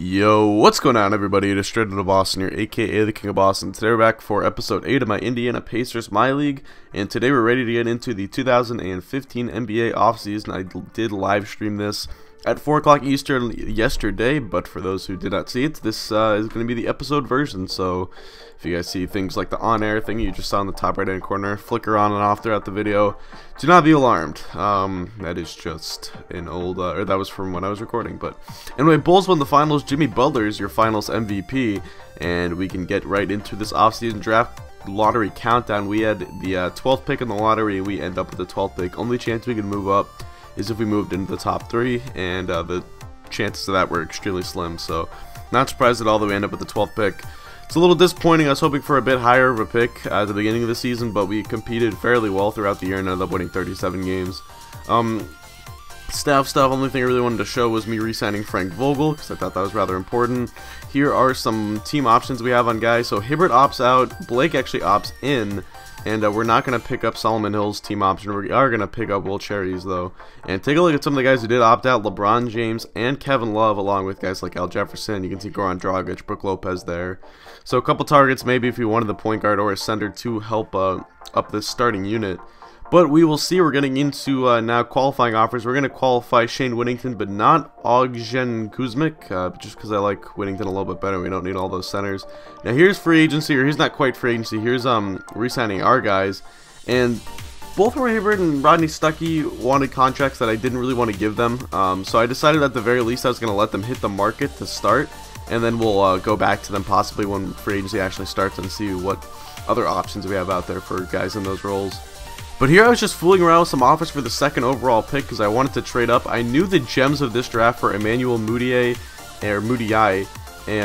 Yo, what's going on, everybody? It is Straight to the Boston here, aka the King of Boston. Today we're back for episode 8 of my Indiana Pacers MyLeague, and today we're ready to get into the 2015 NBA offseason. I did live stream this at 4 o'clock Eastern yesterday, but for those who did not see it, this is going to be the episode version. So if you guys see things like the on-air thing you just saw in the top right-hand corner flicker on and off throughout the video, do not be alarmed. That is just an old, or that was from when I was recording. But anyway, Bulls won the finals. Jimmy Butler is your finals MVP, and we can get right into this offseason draft lottery countdown. We had the 12th pick in the lottery, and we end up with the 12th pick. Only chance we can move up is if we moved into the top 3, and the chances of that were extremely slim. So not surprised at all that we end up with the 12th pick. It's a little disappointing. I was hoping for a bit higher of a pick at the beginning of the season, but we competed fairly well throughout the year and ended up winning 37 games. Staff stuff, only thing I really wanted to show was me re-signing Frank Vogel, because I thought that was rather important. Here are some team options we have on guys. So Hibbert opts out, Blake actually opts in, and we're not going to pick up Solomon Hill's team option. We are going to pick up Will Cherry's, though. And take a look at some of the guys who did opt out. LeBron James and Kevin Love, along with guys like Al Jefferson. You can see Goran Dragic, Brook Lopez there. So a couple targets maybe if you wanted the point guard or a center to help up this starting unit. But we will see. We're getting into now qualifying offers. We're going to qualify Shane Whittington, but not Ogden Kuzmic, just because I like Whittington a little bit better. We don't need all those centers. Now here's free agency, or here's not quite free agency. Here's re-signing our guys, and both Roy Hibbert and Rodney Stuckey wanted contracts that I didn't really want to give them. So I decided at the very least I was going to let them hit the market to start, and then we'll go back to them possibly when free agency actually starts and see what other options we have out there for guys in those roles. But here I was just fooling around with some offers for the 2nd overall pick because I wanted to trade up. I knew the gems of this draft for Emmanuel Mudiay, or Mudiay,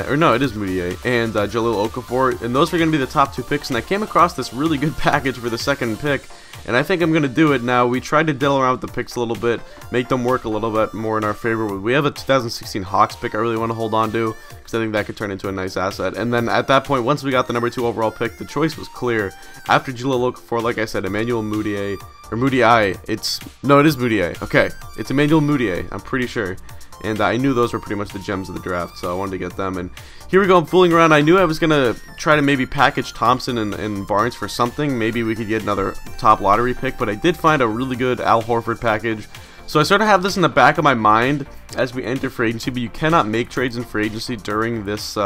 or no, it is Mudiay, and Jahlil Okafor, and those were going to be the top 2 picks, and I came across this really good package for the 2nd pick, and I think I'm going to do it. Now, we tried to diddle around with the picks a little bit, make them work a little bit more in our favor. We have a 2016 Hawks pick I really want to hold on to, because I think that could turn into a nice asset. And then at that point, once we got the number 2 overall pick, the choice was clear. After Jahlil Okafor, like I said, Emmanuel Mudiay, or Mudiay, it is Mudiay, okay, it's Emmanuel Mudiay, I'm pretty sure. And I knew those were pretty much the gems of the draft, so I wanted to get them. And here we go, I'm fooling around. I knew I was going to try to maybe package Thompson and Barnes for something. Maybe we could get another top lottery pick, but I did find a really good Al Horford package. So I sort of have this in the back of my mind as we enter free agency, but you cannot make trades in free agency during this, in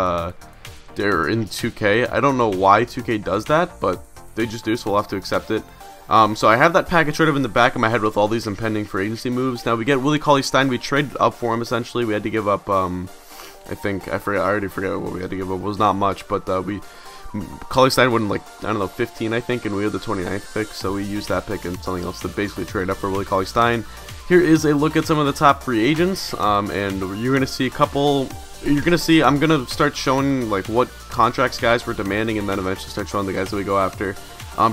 2K. I don't know why 2K does that, but they just do, so we'll have to accept it. So I have that package sort of in the back of my head with all these impending free agency moves. Now we get Willie Cauley-Stein. We traded up for him essentially. We had to give up, I already forget what we had to give up. It was not much, but Cauley-Stein went like, I don't know, 15 I think, and we had the 29th pick, so we used that pick and something else to basically trade up for Willie Cauley-Stein. Here is a look at some of the top free agents, and you're going to see a couple. You're going to see, I'm going to start showing like what contracts guys were demanding, and then eventually start showing the guys that we go after.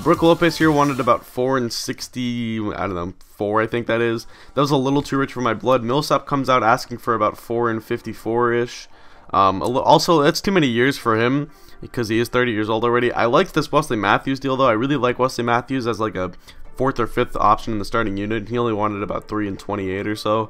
Brook Lopez here wanted about 4 and 60, I don't know, 4 I think that is. That was a little too rich for my blood. Millsap comes out asking for about 4 and 54-ish. Also, that's too many years for him because he is 30 years old already. I liked this Wesley Matthews deal, though. I really like Wesley Matthews as like a 4th or 5th option in the starting unit. He only wanted about 3 and 28 or so.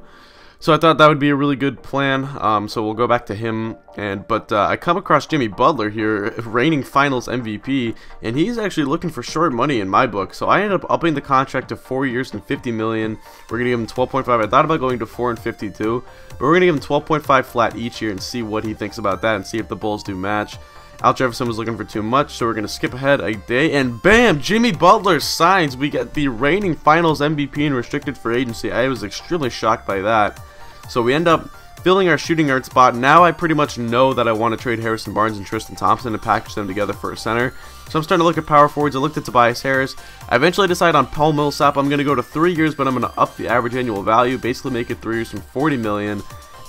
So I thought that would be a really good plan, so we'll go back to him. But I come across Jimmy Butler here, reigning finals MVP, and he's actually looking for short money in my book. So I ended up upping the contract to 4 years and $50 million. We're going to give him 12.5. I thought about going to 4 and 52, but we're going to give him 12.5 flat each year and see what he thinks about that and see if the Bulls do match. Al Jefferson was looking for too much, so we're going to skip ahead a day, and bam! Jimmy Butler signs. We get the reigning finals MVP in restricted free agency. I was extremely shocked by that. So we end up filling our shooting guard spot. Now I pretty much know that I want to trade Harrison Barnes and Tristan Thompson and package them together for a center. So I'm starting to look at power forwards. I looked at Tobias Harris. I eventually decided on Paul Millsap. I'm going to go to 3 years, but I'm going to up the average annual value, basically make it 3 years from $40 million.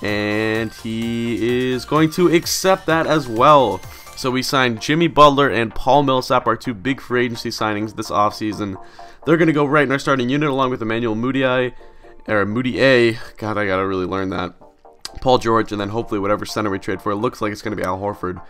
And he is going to accept that as well. So we signed Jimmy Butler and Paul Millsap, our 2 big free agency signings this offseason. They're going to go right in our starting unit along with Emmanuel Mudiay, or Mudiay. God, I got to really learn that. Paul George, and then hopefully whatever center we trade for. It looks like it's going to be Al Horford.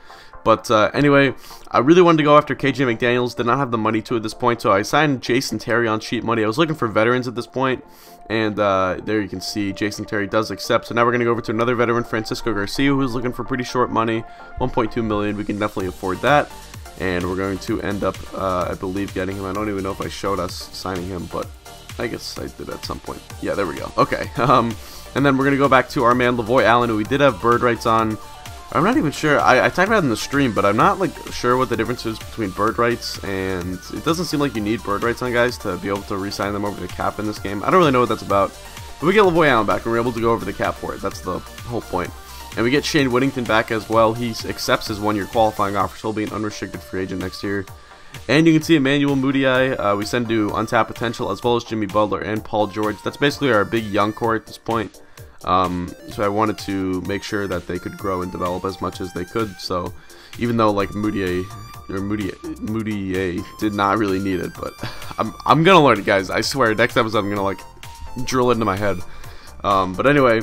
But anyway, I really wanted to go after KJ McDaniels. Did not have the money to at this point, so I signed Jason Terry on cheap money. I was looking for veterans at this point, and there you can see Jason Terry does accept. So now we're going to go over to another veteran, Francisco Garcia, who's looking for pretty short money, 1.2 million. We can definitely afford that, and we're going to end up, I believe, getting him. I don't even know if I showed us signing him, but I guess I did at some point. Yeah, there we go. Okay. And then we're going to go back to our man, Lavoy Allen, who we did have bird rights on. I'm not even sure. I talked about it in the stream, but I'm not like sure what the difference is between bird rights, and it doesn't seem like you need bird rights on guys to be able to re-sign them over the cap in this game. I don't really know what that's about. But we get Lavoy Allen back, and we're able to go over the cap for it. That's the whole point. And we get Shane Whittington back as well. He accepts his one-year qualifying offer, so he'll be an unrestricted free agent next year. And you can see Emmanuel Mudiay, we send to untapped potential, as well as Jimmy Butler and Paul George. That's basically our big young core at this point. So I wanted to make sure that they could grow and develop as much as they could. So even though like Mudiay did not really need it, but I'm gonna learn it, guys. I swear. Next episode I'm gonna like drill it into my head. But anyway,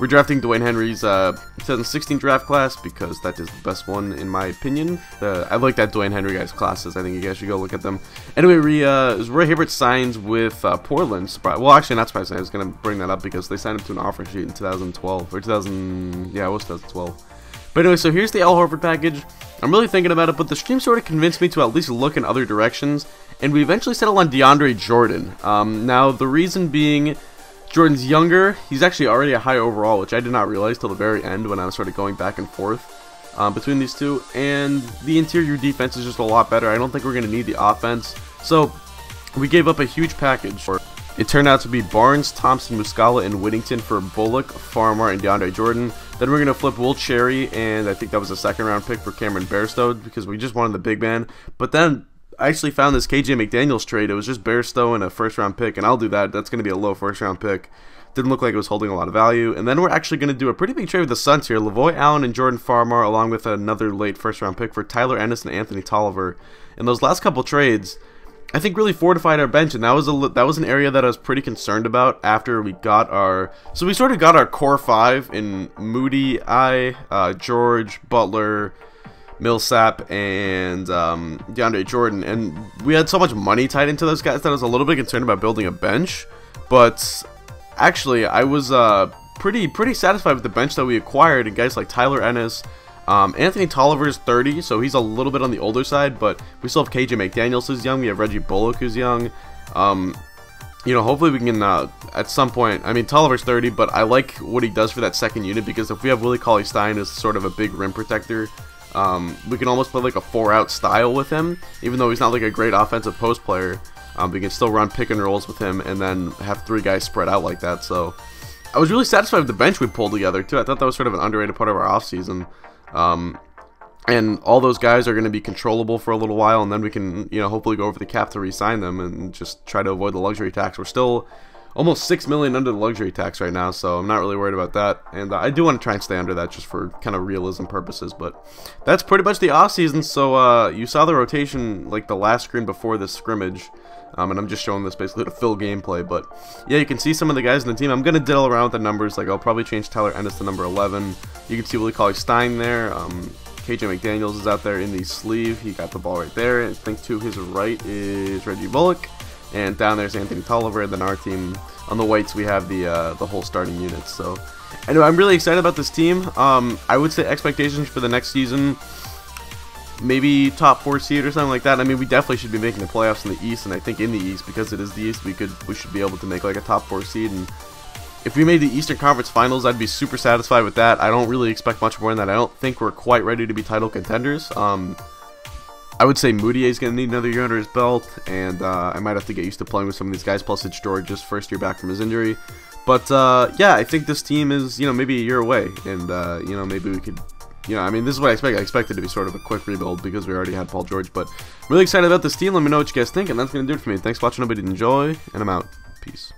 we're drafting Dwayne Henry's 2016 draft class because that is the best one in my opinion. I like that Dwayne Henry guy's classes. I think you guys should go look at them. Anyway, Roy Hibbert signs with Portland. Well, actually not surprising. I was going to bring that up because they signed him to an offer sheet in 2012. Or 2000, yeah, it was 2012. But anyway, so here's the Al Horford package. I'm really thinking about it, but the stream sort of convinced me to at least look in other directions. And we eventually settled on DeAndre Jordan. Now, the reason being, Jordan's younger. He's actually already a high overall, which I did not realize till the very end when I was sort of going back and forth between these two. And the interior defense is just a lot better. I don't think we're going to need the offense. So we gave up a huge package. It turned out to be Barnes, Thompson, Muscala, and Whittington for Bullock, Farmar, and DeAndre Jordan. Then we're going to flip Will Cherry, and I think that was a second-round pick for Cameron Bairstow because we just wanted the big man. But then I actually found this KJ McDaniels trade. It was just Bairstow and a first-round pick, and I'll do that. That's going to be a low first-round pick. Didn't look like it was holding a lot of value. And then we're actually going to do a pretty big trade with the Suns here. Lavoy Allen and Jordan Farmar, along with another late first-round pick for Tyler Ennis and Anthony Tolliver. And those last couple trades, I think, really fortified our bench, and that was an area that I was pretty concerned about after we got our... So we sort of got our core five in Moody, George, Butler, Millsap, and DeAndre Jordan, and we had so much money tied into those guys that I was a little bit concerned about building a bench. But actually, I was pretty satisfied with the bench that we acquired, and guys like Tyler Ennis. Anthony Tolliver is 30, so he's a little bit on the older side, but we still have KJ McDaniels who's young. We have Reggie Bullock who's young. You know, hopefully we can, at some point, I mean, Tolliver's 30, but I like what he does for that second unit, because if we have Willie Cauley-Stein as sort of a big rim protector, we can almost play like a 4-out style with him, even though he's not like a great offensive post player. We can still run pick and rolls with him and then have 3 guys spread out like that. So I was really satisfied with the bench we pulled together too. I thought that was sort of an underrated part of our offseason. And all those guys are going to be controllable for a little while, and then we can, you know, hopefully go over the cap to re-sign them and just try to avoid the luxury tax. We're still almost $6 million under the luxury tax right now, so I'm not really worried about that. And I do want to try and stay under that just for kind of realism purposes. But that's pretty much the offseason. So you saw the rotation like the last screen before this scrimmage. And I'm just showing this basically to fill gameplay. But yeah, you can see some of the guys in the team. I'm going to diddle around with the numbers. Like, I'll probably change Tyler Ennis to number 11. You can see Willie Cauley-Stein there. KJ McDaniels is out there in the sleeve. He got the ball right there. I think to his right is Reggie Bullock. And down there's Anthony Tolliver. And then our team on the whites, we have the whole starting unit. So anyway, I'm really excited about this team. I would say expectations for the next season, maybe top 4 seed or something like that. I mean, we definitely should be making the playoffs in the East, and I think in the East, because it is the East, we should be able to make like a top 4 seed. And if we made the Eastern Conference Finals, I'd be super satisfied with that. I don't really expect much more than that. I don't think we're quite ready to be title contenders. I would say Moody is going to need another year under his belt, and I might have to get used to playing with some of these guys, plus it's George's first year back from his injury. But yeah, I think this team is, you know, maybe a year away, and you know, maybe we could, you know, I mean, this is what I expect. I expect it to be sort of a quick rebuild because we already had Paul George, but I'm really excited about this team. Let me know what you guys think, and that's going to do it for me. Thanks for watching. Hope you did enjoy, and I'm out. Peace.